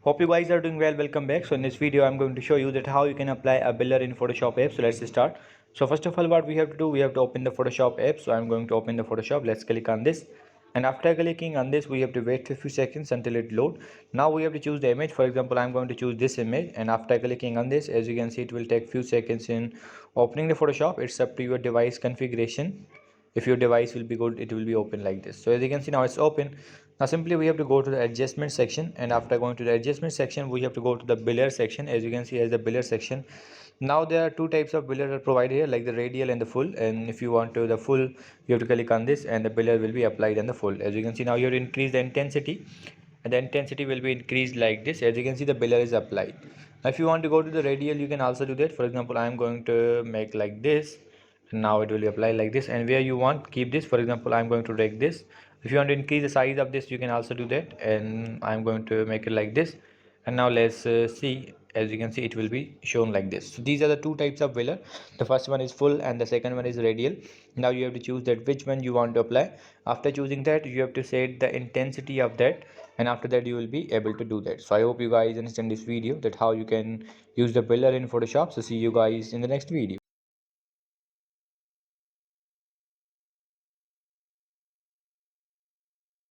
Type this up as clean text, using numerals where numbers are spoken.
Hope you guys are doing well. Welcome back. So in this video I'm going to show you that how you can apply a blur in Photoshop app. So let's start. So first of all, what we have to do, we have to open the Photoshop app. So I'm going to open the Photoshop. Let's click on this, and after clicking on this we have to wait a few seconds until it load. Now we have to choose the image. For example, I'm going to choose this image, and after clicking on this, as you can see, it will take few seconds in opening the Photoshop. It's up to your device configuration. If your device will be good, it will be open like this. So as you can see, now it's open. Now simply we have to go to the adjustment section, and after going to the adjustment section we have to go to the blur section. As you can see, as the blur section, now there are two types of blur are provided here, like the radial and the full. And if you want to the full, you have to click on this and the blur will be applied on the full. As you can see, now you have to increase the intensity, and the intensity will be increased like this. As you can see, the blur is applied. Now if you want to go to the radial, you can also do that. For example, I am going to make like this, and now it will apply like this. And where you want, keep this. For example, I'm going to take this. If you want to increase the size of this, you can also do that, and I'm going to make it like this. And now let's see. As you can see, it will be shown like this. So these are the two types of blur. The first one is full and the second one is radial. Now you have to choose that which one you want to apply. After choosing that, you have to set the intensity of that, and after that you will be able to do that. So I hope you guys understand this video, that how you can use the blur in Photoshop. So see you guys in the next video.